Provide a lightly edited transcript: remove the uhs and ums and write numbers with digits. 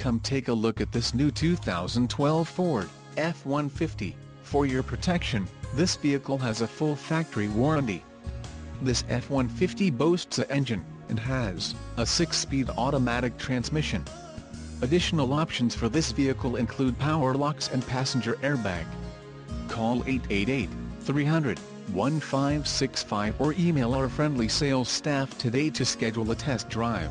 Come take a look at this new 2012 Ford F-150. For your protection, this vehicle has a full factory warranty. This F-150 boasts an engine, and has a 6-speed automatic transmission. Additional options for this vehicle include power locks and passenger airbag. Call 888-300-1565 or email our friendly sales staff today to schedule a test drive.